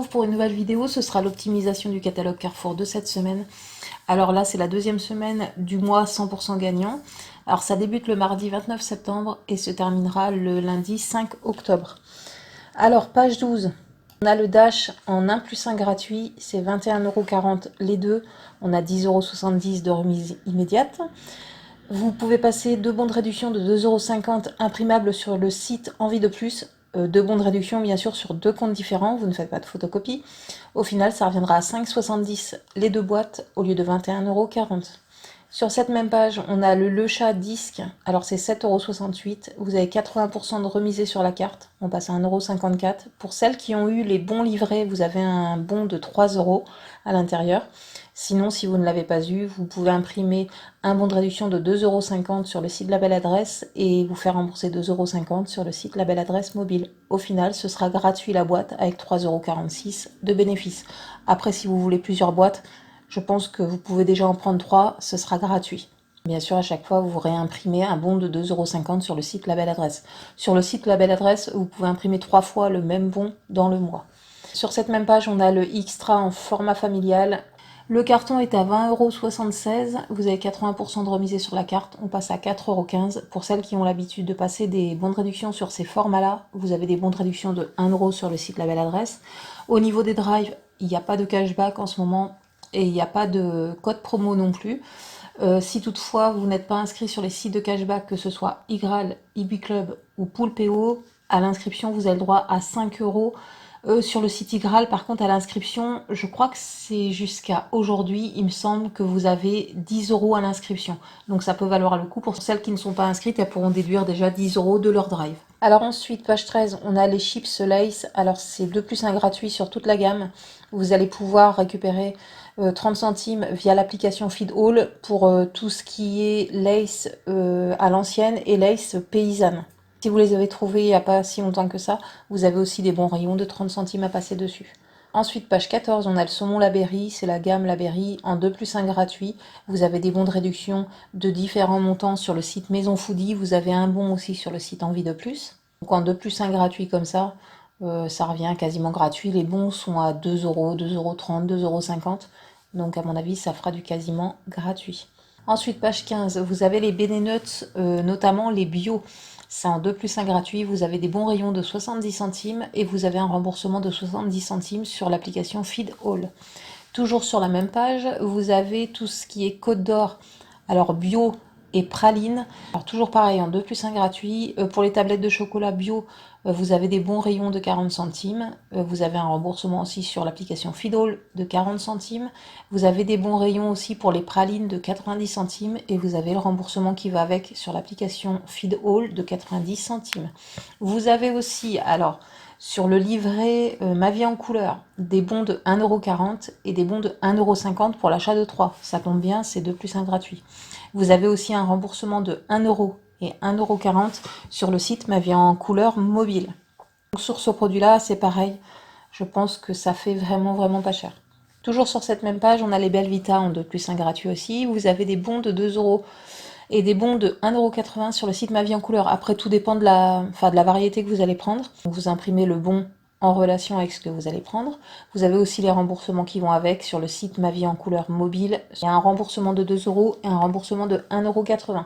retrouve pour une nouvelle vidéo, ce sera l'optimisation du catalogue Carrefour de cette semaine. Alors là, c'est la deuxième semaine du mois 100% gagnant. Alors ça débute le mardi 29 septembre et se terminera le lundi 5 octobre. Alors, page 12, on a le Dash en 1 plus 1 gratuit, c'est 21,40 € les deux. On a 10,70 € de remise immédiate. Vous pouvez passer 2 bons de réduction de 2,50 € imprimables sur le site Envie de Plus. 2 bons de réduction bien sûr sur 2 comptes différents, vous ne faites pas de photocopie. Au final ça reviendra à 5,70 € les 2 boîtes au lieu de 21,40 €. Sur cette même page on a le Chat disque, alors c'est 7,68 €, vous avez 80% de remisé sur la carte, on passe à 1,54 €. Pour celles qui ont eu les bons livrés, vous avez un bon de 3 € à l'intérieur. Sinon, si vous ne l'avez pas eu, vous pouvez imprimer un bon de réduction de 2,50 € sur le site La Belle Adresse et vous faire rembourser 2,50 € sur le site La Belle Adresse mobile. Au final, ce sera gratuit la boîte avec 3,46 € de bénéfice. Après, si vous voulez plusieurs boîtes, je pense que vous pouvez déjà en prendre 3, ce sera gratuit. Bien sûr, à chaque fois, vous réimprimez un bon de 2,50 € sur le site La Belle Adresse. Sur le site La Belle Adresse, vous pouvez imprimer 3 fois le même bon dans le mois. Sur cette même page, on a le Extra en format familial. Le carton est à 20,76 €, vous avez 80% de remisé sur la carte, on passe à 4,15 €. Pour celles qui ont l'habitude de passer des bons de réduction sur ces formats-là, vous avez des bons de réduction de 1 € sur le site La Belle Adresse. Au niveau des drives, il n'y a pas de cashback en ce moment et il n'y a pas de code promo non plus. Si toutefois vous n'êtes pas inscrit sur les sites de cashback, que ce soit Igral, IBClub ou Poolpeo, à l'inscription vous avez le droit à 5 €. Sur le site Igral, par contre, à l'inscription, je crois que c'est jusqu'à aujourd'hui, il me semble que vous avez 10 € à l'inscription. Donc ça peut valoir le coup. Pour celles qui ne sont pas inscrites, elles pourront déduire déjà 10 € de leur drive. Alors ensuite, page 13, on a les chips Lace. Alors c'est 2 plus 1 gratuit sur toute la gamme. Vous allez pouvoir récupérer 30 centimes via l'application Feedall pour tout ce qui est Lace à l'ancienne et Lace paysanne. Si vous les avez trouvés il n'y a pas si longtemps que ça, vous avez aussi des bons rayons de 30 centimes à passer dessus. Ensuite, page 14, on a le saumon Laberry, c'est la gamme Laberry en 2 plus 1 gratuit. Vous avez des bons de réduction de différents montants sur le site Maison Foodie. Vous avez un bon aussi sur le site Envie de Plus. Donc en 2 plus 1 gratuit comme ça, ça revient quasiment gratuit. Les bons sont à 2 €, 2,30 €, 2,50 €. Donc à mon avis, ça fera du quasiment gratuit. Ensuite, page 15, vous avez les Nuts, notamment les bio. C'est en 2 plus 1 gratuit, vous avez des bons rayons de 70 centimes et vous avez un remboursement de 70 centimes sur l'application Feedall. Toujours sur la même page, vous avez tout ce qui est Côte d'Or, alors bio et praline. Alors toujours pareil, en 2 plus 1 gratuit. Pour les tablettes de chocolat bio, vous avez des bons rayons de 40 centimes. Vous avez un remboursement aussi sur l'application Feedall de 40 centimes. Vous avez des bons rayons aussi pour les pralines de 90 centimes. Et vous avez le remboursement qui va avec sur l'application Feedall de 90 centimes. Vous avez aussi, alors, sur le livret Ma Vie en Couleur, des bons de 1,40 € et des bons de 1,50 € pour l'achat de 3. Ça tombe bien, c'est 2 plus 1 gratuit. Vous avez aussi un remboursement de 1 € et 1,40 € sur le site Ma Vie en Couleur mobile. Donc sur ce produit-là, c'est pareil. Je pense que ça fait vraiment pas cher. Toujours sur cette même page, on a les Belvita en 2 plus 1 gratuit aussi. Vous avez des bons de 2 € et des bons de 1,80 € sur le site Ma Vie en Couleur. Après, tout dépend de la variété que vous allez prendre. Donc, vous imprimez le bon en relation avec ce que vous allez prendre. Vous avez aussi les remboursements qui vont avec sur le site Ma Vie en Couleur mobile. Il y a un remboursement de 2 € et un remboursement de 1,80 €.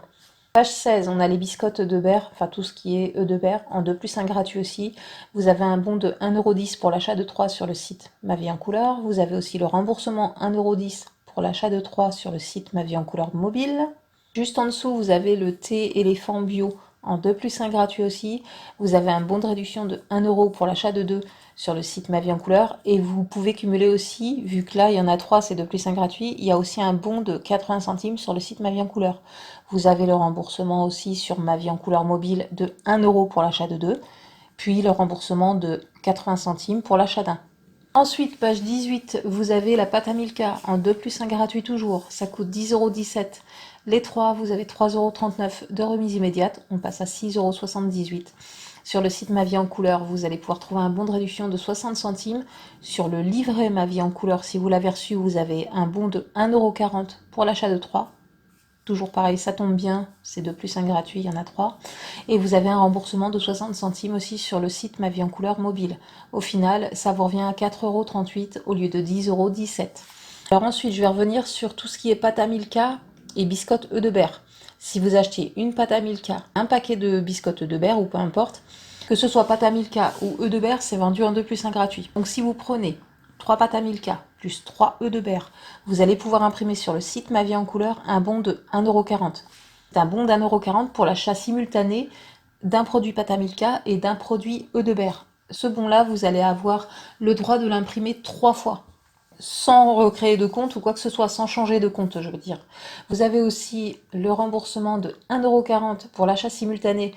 Page 16, on a les biscottes de Berre, enfin tout ce qui est œufs de Berre, en 2 plus 1 gratuit aussi. Vous avez un bon de 1,10 € pour l'achat de 3 sur le site Ma Vie en Couleur. Vous avez aussi le remboursement 1,10 € pour l'achat de 3 sur le site Ma Vie en Couleur mobile. Juste en dessous, vous avez le thé éléphant bio en 2 plus 1 gratuit aussi. Vous avez un bon de réduction de 1 € pour l'achat de 2 sur le site Ma Vie en Couleur. Et vous pouvez cumuler aussi, vu que là, il y en a 3, c'est 2 plus 1 gratuit, il y a aussi un bon de 80 centimes sur le site Ma Vie en Couleur. Vous avez le remboursement aussi sur Ma Vie en Couleur mobile de 1 € pour l'achat de 2, puis le remboursement de 80 centimes pour l'achat d'un. Ensuite, page 18, vous avez la pâte à Milka en 2 plus 1 gratuit toujours. Ça coûte 10,17 €. Les 3, vous avez 3,39 € de remise immédiate. On passe à 6,78 €. Sur le site Ma Vie en Couleur, vous allez pouvoir trouver un bon de réduction de 60 centimes. Sur le livret Ma Vie en Couleur, si vous l'avez reçu, vous avez un bon de 1,40 € pour l'achat de 3. Toujours pareil, ça tombe bien, c'est 2 plus 1 gratuit, il y en a 3. Et vous avez un remboursement de 60 centimes aussi sur le site Ma Vie en Couleur mobile. Au final, ça vous revient à 4,38 € au lieu de 10,17 €. Alors ensuite, je vais revenir sur tout ce qui est pâte à Milka et biscottes œufs de berre. Si vous achetez une pâte à Milka, un paquet de biscottes œufs de berre ou peu importe, que ce soit pâte à Milka ou œufs de berre, c'est vendu en 2 plus 1 gratuit. Donc si vous prenez 3 pâtes à Milka plus 3 œufs de berre, vous allez pouvoir imprimer sur le site Ma Vie en Couleur un bon de 1,40 €. C'est un bon d'1,40 € pour l'achat simultané d'un produit pâte à Milka et d'un produit œufs de berre. Ce bon-là, vous allez avoir le droit de l'imprimer 3 fois, sans recréer de compte ou quoi que ce soit, sans changer de compte, je veux dire. Vous avez aussi le remboursement de 1,40 € pour l'achat simultané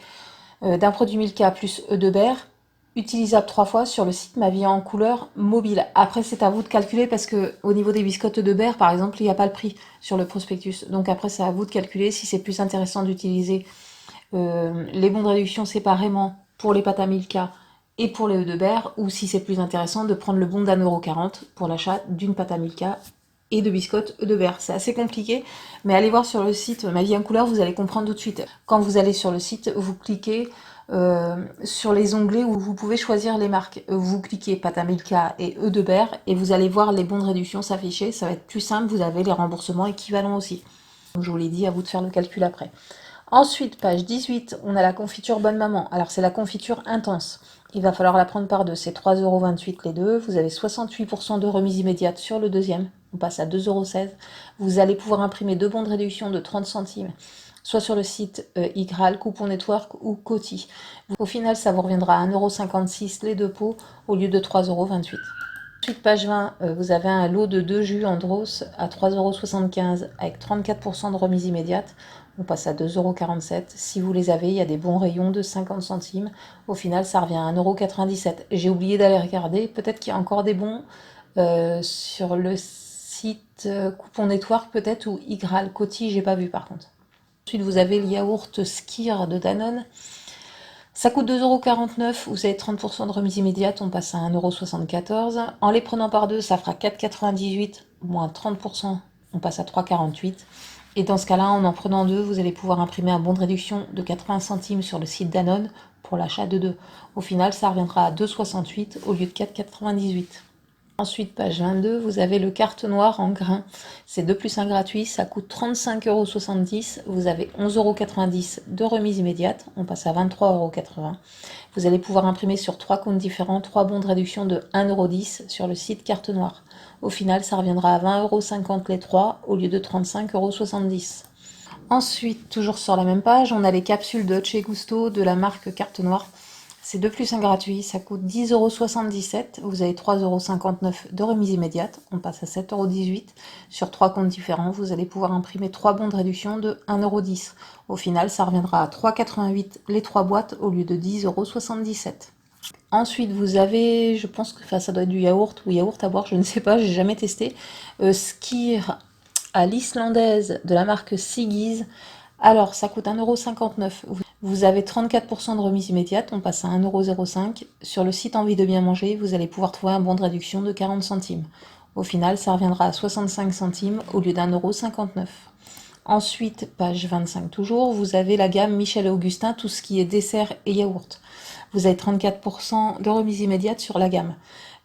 d'un produit Milka plus œufs de berre, utilisable 3 fois sur le site Ma Vie en Couleur mobile. Après, c'est à vous de calculer parce que au niveau des biscottes de berre, par exemple, il n'y a pas le prix sur le prospectus. Donc après, c'est à vous de calculer si c'est plus intéressant d'utiliser les bons de réduction séparément pour les pâtes à Milka et pour les œufs de berre, ou si c'est plus intéressant de prendre le bon d'1,40 € pour l'achat d'une pâte à Milka et de biscottes œufs de berre. C'est assez compliqué, mais allez voir sur le site Ma Vie en Couleur, vous allez comprendre tout de suite. Quand vous allez sur le site, vous cliquez sur les onglets où vous pouvez choisir les marques. Vous cliquez pâte à Milka et œufs de berre et vous allez voir les bons de réduction s'afficher. Ça va être plus simple, vous avez les remboursements équivalents aussi. Comme je vous l'ai dit, à vous de faire le calcul après. Ensuite, page 18, on a la confiture Bonne Maman. Alors c'est la confiture intense. Il va falloir la prendre par deux. C'est 3,28 € les deux. Vous avez 68% de remise immédiate sur le deuxième. On passe à 2,16 €. Vous allez pouvoir imprimer 2 bons de réduction de 30 centimes, soit sur le site Igral, Coupon Network ou Coty. Au final, ça vous reviendra à 1,56 € les deux pots au lieu de 3,28 €. Ensuite, page 20, vous avez un lot de 2 jus Andros à 3,75 € avec 34% de remise immédiate. On passe à 2,47 €. Si vous les avez, il y a des bons rayons de 50 centimes. Au final, ça revient à 1,97 €. J'ai oublié d'aller regarder. Peut-être qu'il y a encore des bons sur le site Coupon Network, peut-être, ou Igral. Coty, j'ai pas vu par contre. Ensuite, vous avez le yaourt Skir de Danone. Ça coûte 2,49 €, vous avez 30% de remise immédiate, on passe à 1,74 €. En les prenant par deux, ça fera 4,98 € moins 30%, on passe à 3,48 €. Et dans ce cas-là, en prenant deux, vous allez pouvoir imprimer un bon de réduction de 80 centimes sur le site Danone pour l'achat de deux. Au final, ça reviendra à 2,68 € au lieu de 4,98 €. Ensuite, page 22, vous avez le carte noire en grains. C'est 2 plus 1 gratuit, ça coûte 35,70 €. Vous avez 11,90 € de remise immédiate, on passe à 23,80 €. Vous allez pouvoir imprimer sur 3 comptes différents, 3 bons de réduction de 1,10 € sur le site carte noire. Au final, ça reviendra à 20,50 € les 3 au lieu de 35,70 €. Ensuite, toujours sur la même page, on a les capsules Dolce Gusto de la marque Carte Noire. C'est 2 plus 1 gratuit, ça coûte 10,77 €. Vous avez 3,59 € de remise immédiate, on passe à 7,18 € sur 3 comptes différents. Vous allez pouvoir imprimer 3 bons de réduction de 1,10 €. Au final, ça reviendra à 3,88 € les 3 boîtes au lieu de 10,77 €. Ensuite, vous avez, je pense que ça doit être du yaourt ou yaourt à boire, je ne sais pas, j'ai jamais testé. Skir à l'islandaise de la marque Siggy's. Alors, ça coûte 1,59 €. Vous avez 34% de remise immédiate, on passe à 1,05 €. Sur le site Envie de bien manger, vous allez pouvoir trouver un bon de réduction de 40 centimes. Au final, ça reviendra à 65 centimes au lieu d'1,59 €. Ensuite, page 25 toujours, vous avez la gamme Michel et Augustin, tout ce qui est dessert et yaourt. Vous avez 34% de remise immédiate sur la gamme.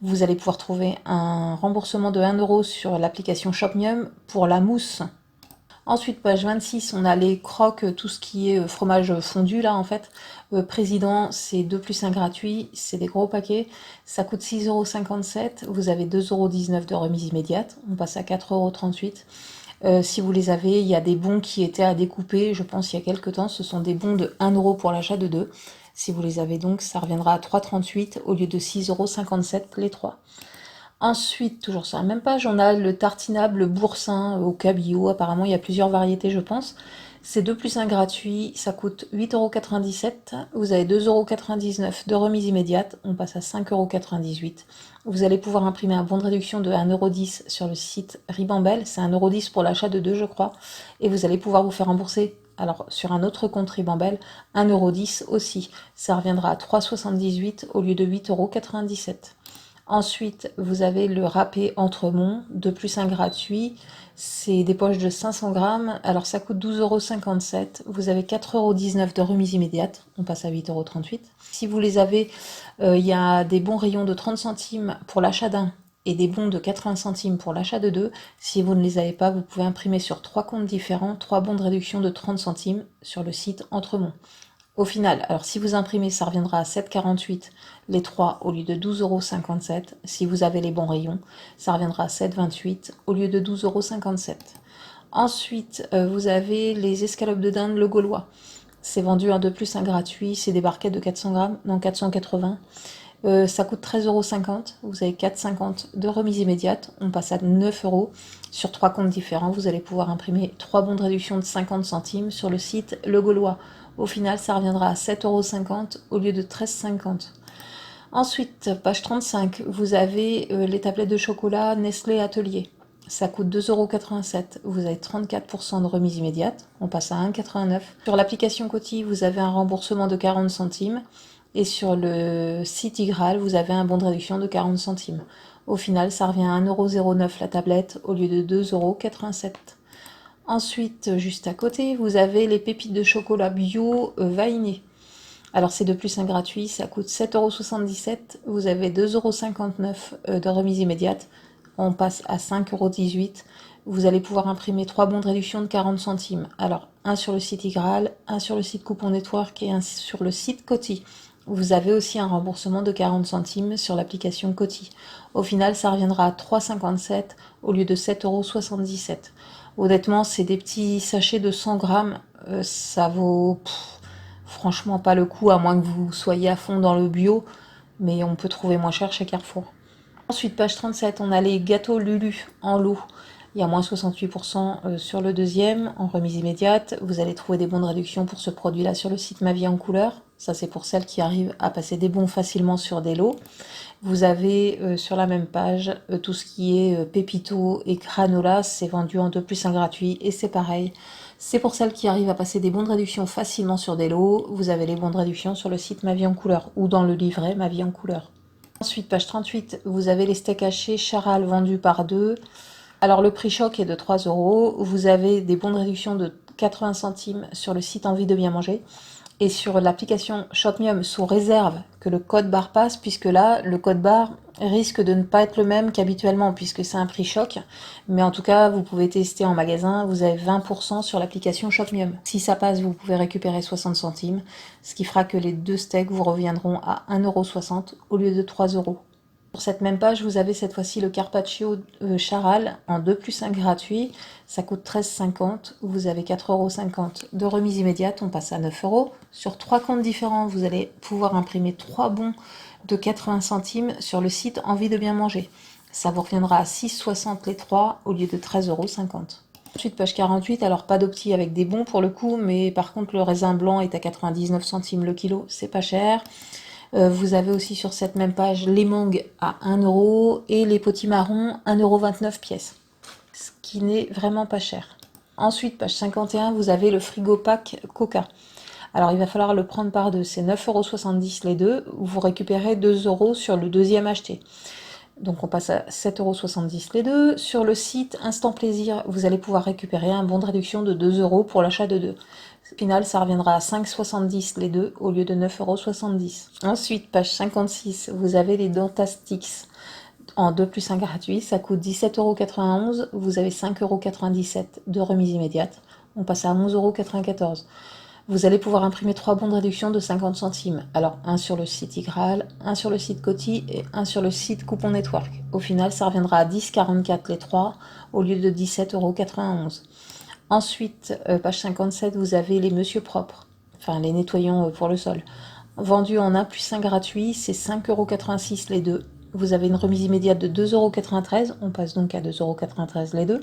Vous allez pouvoir trouver un remboursement de 1 € sur l'application Shopmium pour la mousse. Ensuite, page 26, on a les croques, tout ce qui est fromage fondu, là, en fait. Président, c'est 2 plus 1 gratuit, c'est des gros paquets. Ça coûte 6,57 €. Vous avez 2,19 € de remise immédiate. On passe à 4,38 €. Si vous les avez, il y a des bons qui étaient à découper, je pense, il y a quelques temps. Ce sont des bons de 1 € pour l'achat de 2. Si vous les avez donc, ça reviendra à 3,38 € au lieu de 6,57 € les 3. Ensuite, toujours sur la même page, on a le tartinable boursin au cabillaud. Apparemment, il y a plusieurs variétés, je pense. C'est 2 plus 1 gratuit, ça coûte 8,97 €. Vous avez 2,99 € de remise immédiate, on passe à 5,98 €. Vous allez pouvoir imprimer un bon de réduction de 1,10 € sur le site Ribambelle. C'est 1,10 € pour l'achat de 2, je crois. Et vous allez pouvoir vous faire rembourser, alors sur un autre compte Ribambelle, 1,10 € aussi. Ça reviendra à 3,78 € au lieu de 8,97 €. Ensuite, vous avez le râpé Entremont, 2 plus 1 gratuit. C'est des poches de 500 grammes. Alors ça coûte 12,57 €. Vous avez 4,19 € de remise immédiate. On passe à 8,38 €. Si vous les avez, il y a des bons rayons de 30 centimes pour l'achat d'un et des bons de 80 centimes pour l'achat de deux. Si vous ne les avez pas, vous pouvez imprimer sur 3 comptes différents 3 bons de réduction de 30 centimes sur le site Entremont. Au final, alors si vous imprimez, ça reviendra à 7,48 € les 3 au lieu de 12,57 €. Si vous avez les bons rayons, ça reviendra à 7,28 € au lieu de 12,57 €. Ensuite, vous avez les escalopes de dinde Le Gaulois. C'est vendu un 2 plus 1 gratuit, c'est des barquettes de 400 grammes, non 480. Ça coûte 13,50 €. Vous avez 4,50 € de remise immédiate. On passe à 9 € sur 3 comptes différents. Vous allez pouvoir imprimer 3 bons de réduction de 50 centimes sur le site Le Gaulois. Au final, ça reviendra à 7,50 € au lieu de 13,50 €. Ensuite, page 35, vous avez les tablettes de chocolat Nestlé Atelier. Ça coûte 2,87 €. Vous avez 34% de remise immédiate. On passe à 1,89 €. Sur l'application Coty, vous avez un remboursement de 40 centimes. Et sur le site Igral, vous avez un bon de réduction de 40 centimes. Au final, ça revient à 1,09 € la tablette au lieu de 2,87 €. Ensuite, juste à côté, vous avez les pépites de chocolat bio Vainé. Alors c'est 2 plus 1 gratuit, ça coûte 7,77 €. Vous avez 2,59 € de remise immédiate. On passe à 5,18 €. Vous allez pouvoir imprimer 3 bons de réduction de 40 centimes. Alors, un sur le site Igral, un sur le site Coupon Network et un sur le site Coty. Vous avez aussi un remboursement de 40 centimes sur l'application Coty. Au final, ça reviendra à 3,57 € au lieu de 7,77 €. Honnêtement, c'est des petits sachets de 100 grammes. Ça vaut franchement pas le coup, à moins que vous soyez à fond dans le bio. Mais on peut trouver moins cher chez Carrefour. Ensuite, page 37, on a les gâteaux Lulu en lot. Il y a moins 68% sur le deuxième, en remise immédiate. Vous allez trouver des bons de réduction pour ce produit-là sur le site Ma Vie en Couleur. Ça, c'est pour celles qui arrivent à passer des bons facilement sur des lots. Vous avez sur la même page tout ce qui est Pépito et Granola. C'est vendu en 2 plus 1 gratuit et c'est pareil. C'est pour celles qui arrivent à passer des bons de réduction facilement sur des lots. Vous avez les bons de réduction sur le site Ma Vie en Couleur ou dans le livret Ma Vie en Couleur. Ensuite, page 38, vous avez les steaks hachés Charal vendus par 2. Alors, le prix choc est de 3 €. Vous avez des bons de réduction de 80 centimes sur le site Envie de bien manger. Et sur l'application Shopmium sous réserve que le code barre passe, puisque là, le code barre risque de ne pas être le même qu'habituellement, puisque c'est un prix choc. Mais en tout cas, vous pouvez tester en magasin, vous avez 20% sur l'application Shopmium. Si ça passe, vous pouvez récupérer 60 centimes, ce qui fera que les 2 steaks vous reviendront à 1,60 € au lieu de 3 €. Sur cette même page, vous avez cette fois-ci le Carpaccio Charal en 2 plus 1 gratuit. Ça coûte 13,50 €. Vous avez 4,50 € de remise immédiate. On passe à 9 €. Sur 3 comptes différents, vous allez pouvoir imprimer 3 bons de 80 centimes sur le site Envie de bien manger. Ça vous reviendra à 6,60 € les 3 au lieu de 13,50 €. Ensuite, page 48, alors pas d'opti avec des bons pour le coup, mais par contre le raisin blanc est à 99 centimes le kilo, c'est pas cher. Vous avez aussi sur cette même page les mangues à 1 € et les potimarrons 1,29 € pièce, ce qui n'est vraiment pas cher. Ensuite, page 51, vous avez le frigo pack Coca. Alors il va falloir le prendre par deux, c'est 9,70 € les deux, vous récupérez 2 € sur le deuxième acheté. Donc on passe à 7,70 € les deux. Sur le site Instant Plaisir, vous allez pouvoir récupérer un bon de réduction de 2 € pour l'achat de deux. Au final, ça reviendra à 5,70 € les deux au lieu de 9,70 €. Ensuite, page 56, vous avez les Dentastix en 2 plus 1 gratuit. Ça coûte 17,91 €. Vous avez 5,97 € de remise immédiate. On passe à 11,94 €. Vous allez pouvoir imprimer 3 bons de réduction de 50 centimes. Alors, un sur le site Igral, un sur le site Coty et un sur le site Coupon Network. Au final, ça reviendra à 10,44 € les 3 au lieu de 17,91 €. Ensuite, page 57, vous avez les Monsieur Propres, enfin les nettoyants pour le sol. Vendus en 1 plus 1 gratuit, c'est 5,86 € les deux. Vous avez une remise immédiate de 2,93 €. On passe donc à 2,93 € les deux.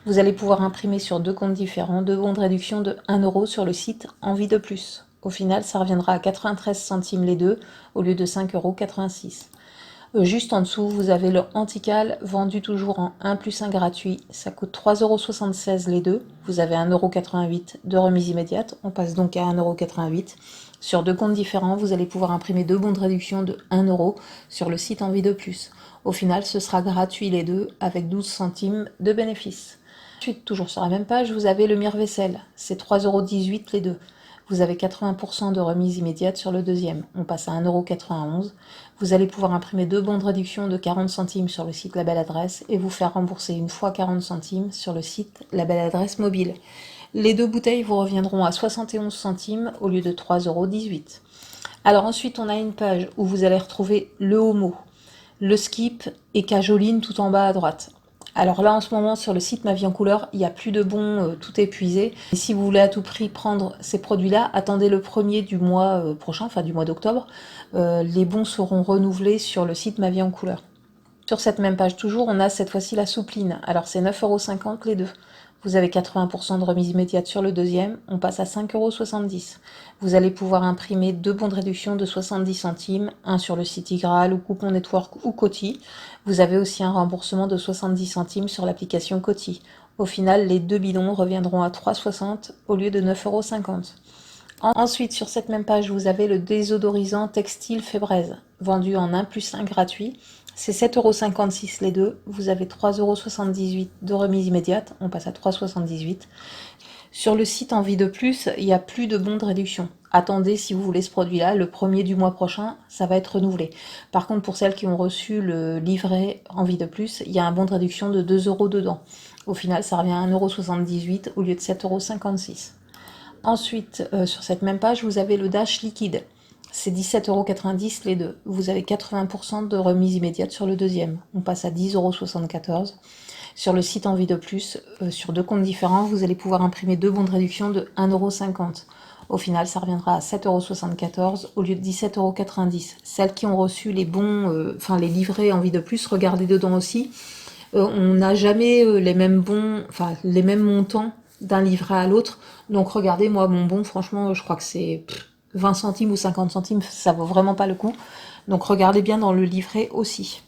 Vous allez pouvoir imprimer sur 2 comptes différents 2 bons de réduction de 1 € sur le site Envie de plus. Au final, ça reviendra à 93 centimes les deux au lieu de 5,86 €. Juste en dessous, vous avez le Antical vendu toujours en 1 plus 1 gratuit. Ça coûte 3,76 € les deux. Vous avez 1,88 € de remise immédiate. On passe donc à 1,88 €. Sur 2 comptes différents, vous allez pouvoir imprimer 2 bons de réduction de 1 euro sur le site Envie de Plus. Au final, ce sera gratuit les deux avec 12 centimes de bénéfice. Ensuite, toujours sur la même page, vous avez le mire-vaisselle. C'est 3,18 € les deux. Vous avez 80% de remise immédiate sur le deuxième. On passe à 1,91 €. Vous allez pouvoir imprimer 2 bons de réduction de 40 centimes sur le site La Belle Adresse et vous faire rembourser une fois 40 centimes sur le site La Belle Adresse mobile. Les 2 bouteilles vous reviendront à 71 centimes au lieu de 3,18 €. Alors ensuite, on a une page où vous allez retrouver le Homo, le Skip et Cajoline tout en bas à droite. Alors là, en ce moment, sur le site Ma Vie en Couleur, il n'y a plus de bons, tout est épuisé. Et si vous voulez à tout prix prendre ces produits-là, attendez le 1er du mois prochain, enfin du mois d'octobre. Les bons seront renouvelés sur le site Ma Vie en Couleur. Sur cette même page toujours, on a cette fois-ci la soupline. Alors c'est 9,50 € les deux. Vous avez 80% de remise immédiate sur le deuxième, on passe à 5,70 €. Vous allez pouvoir imprimer 2 bons de réduction de 70 centimes, un sur le site Igral ou Coupon Network ou Coty. Vous avez aussi un remboursement de 70 centimes sur l'application Coty. Au final, les 2 bidons reviendront à 3,60 € au lieu de 9,50 €. Ensuite, sur cette même page, vous avez le désodorisant textile Febreze, vendu en 1 plus 1 gratuit. C'est 7,56 € les deux. Vous avez 3,78 € de remise immédiate. On passe à 3,78 €. Sur le site Envie de Plus, il n'y a plus de bons de réduction. Attendez, si vous voulez ce produit-là, le 1er du mois prochain, ça va être renouvelé. Par contre, pour celles qui ont reçu le livret Envie de Plus, il y a un bon de réduction de 2 € dedans. Au final, ça revient à 1,78 € au lieu de 7,56 €. Ensuite, sur cette même page, vous avez le Dash liquide. C'est 17,90 € les deux. Vous avez 80% de remise immédiate sur le deuxième. On passe à 10,74 €. Sur le site Envie de Plus, sur 2 comptes différents, vous allez pouvoir imprimer 2 bons de réduction de 1,50 €. Au final, ça reviendra à 7,74 € au lieu de 17,90 €. Celles qui ont reçu les bons, les livrets Envie de Plus, regardez dedans aussi. On n'a jamais les mêmes bons, les mêmes montants d'un livret à l'autre. Donc regardez, moi, mon bon, franchement, je crois que c'est 20 centimes ou 50 centimes, ça vaut vraiment pas le coup. Donc regardez bien dans le livret aussi.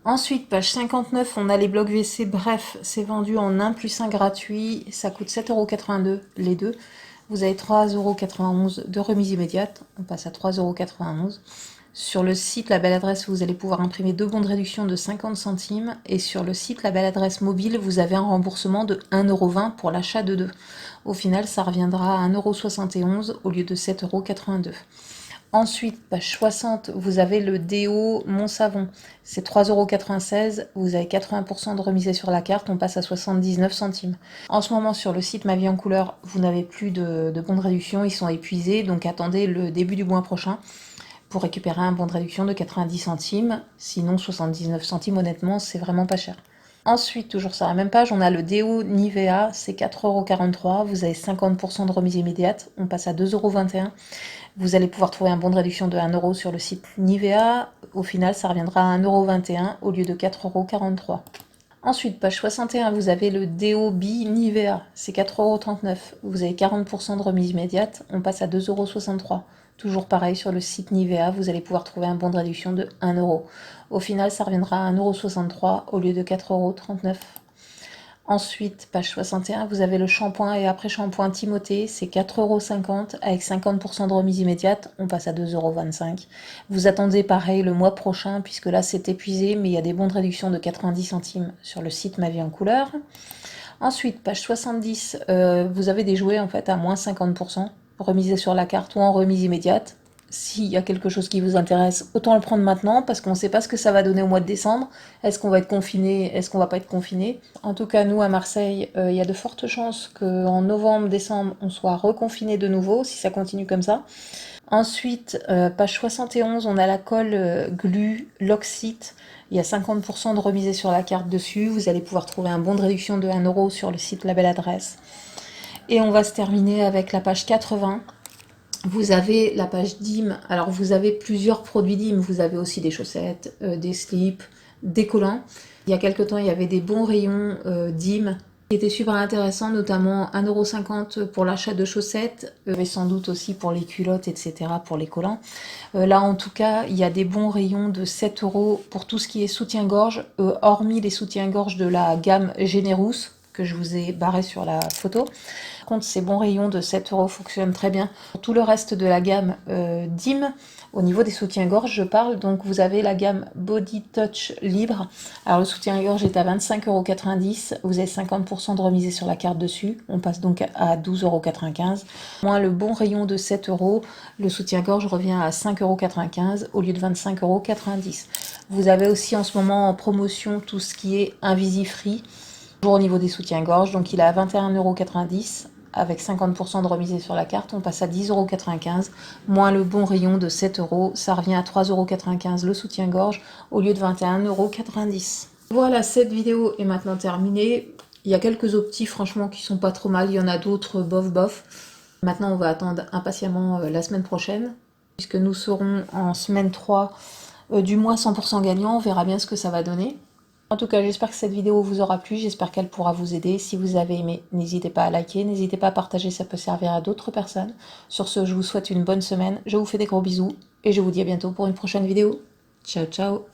Ensuite, page 59, on a les blocs WC. Bref, c'est vendu en 1 plus 1 gratuit. Ça coûte 7,82 € les deux. Vous avez 3,91 € de remise immédiate. On passe à 3,91 €. Sur le site La Belle Adresse, vous allez pouvoir imprimer 2 bons de réduction de 50 centimes. Et sur le site La Belle Adresse mobile, vous avez un remboursement de 1,20 € pour l'achat de 2. Au final, ça reviendra à 1,71 € au lieu de 7,82 €. Ensuite, page 60, vous avez le déo Mon Savon. C'est 3,96 €. Vous avez 80% de remise sur la carte. On passe à 79 centimes. En ce moment, sur le site Ma Vie en Couleur, vous n'avez plus de bons de réduction. Ils sont épuisés. Donc attendez le début du mois prochain pour récupérer un bon de réduction de 90 centimes. Sinon, 79 centimes, honnêtement, c'est vraiment pas cher. Ensuite, toujours sur la même page, on a le déo Nivea, c'est 4,43 €. Vous avez 50% de remise immédiate. On passe à 2,21 €. Vous allez pouvoir trouver un bon de réduction de 1 € sur le site Nivea. Au final, ça reviendra à 1,21 € au lieu de 4,43 €. Ensuite, page 61, vous avez le déo Bi Nivea, c'est 4,39 €. Vous avez 40% de remise immédiate. On passe à 2,63 €. Toujours pareil sur le site Nivea, vous allez pouvoir trouver un bon de réduction de 1 €. Au final, ça reviendra à 1,63 € au lieu de 4,39 €. Ensuite, page 61, vous avez le shampoing et après-shampoing Timothée, c'est 4,50 € avec 50% de remise immédiate, on passe à 2,25 €. Vous attendez pareil le mois prochain, puisque là c'est épuisé, mais il y a des bons de réduction de 90 centimes sur le site Ma Vie en Couleur. Ensuite, page 70, vous avez des jouets en fait à moins 50%, remisés sur la carte ou en remise immédiate. S'il y a quelque chose qui vous intéresse, autant le prendre maintenant parce qu'on ne sait pas ce que ça va donner au mois de décembre. Est-ce qu'on va être confiné? Est-ce qu'on va pas être confiné? En tout cas, nous à Marseille, il y a de fortes chances qu'en novembre, décembre, on soit reconfiné de nouveau si ça continue comme ça. Ensuite, page 71, on a la colle Glu Loxit. Il y a 50% de remisé sur la carte dessus. Vous allez pouvoir trouver un bon de réduction de 1 € sur le site La Belle Adresse. Et on va se terminer avec la page 80. Vous avez la page Dim. Alors vous avez plusieurs produits Dim. Vous avez aussi des chaussettes, des slips, des collants. Il y a quelques temps, il y avait des bons rayons Dim qui étaient super intéressants, notamment 1,50 € pour l'achat de chaussettes, mais sans doute aussi pour les culottes, etc., pour les collants. Là, en tout cas, il y a des bons rayons de 7 € pour tout ce qui est soutien-gorge, hormis les soutiens-gorge de la gamme Generous, que je vous ai barré sur la photo. Par contre, ces bons rayons de 7 € fonctionnent très bien. Pour tout le reste de la gamme DIM, au niveau des soutiens-gorge, je parle, donc vous avez la gamme Body Touch Libre. Alors le soutien-gorge est à 25,90 €, vous avez 50% de remise sur la carte dessus, on passe donc à 12,95 €. Moins le bon rayon de 7 €, le soutien-gorge revient à 5,95 € au lieu de 25,90 €. Vous avez aussi en ce moment en promotion tout ce qui est Invisifree, toujours au niveau des soutiens-gorge, donc il est à 21,90 € avec 50% de remise sur la carte, on passe à 10,95 €, moins le bon rayon de 7 €, ça revient à 3,95 € le soutien-gorge au lieu de 21,90 €. Voilà, cette vidéo est maintenant terminée. Il y a quelques optis franchement qui sont pas trop mal, il y en a d'autres bof bof. Maintenant on va attendre impatiemment la semaine prochaine, puisque nous serons en semaine 3 du mois 100% gagnant, on verra bien ce que ça va donner. En tout cas, j'espère que cette vidéo vous aura plu, j'espère qu'elle pourra vous aider. Si vous avez aimé, n'hésitez pas à liker, n'hésitez pas à partager, ça peut servir à d'autres personnes. Sur ce, je vous souhaite une bonne semaine, je vous fais des gros bisous, et je vous dis à bientôt pour une prochaine vidéo. Ciao, ciao!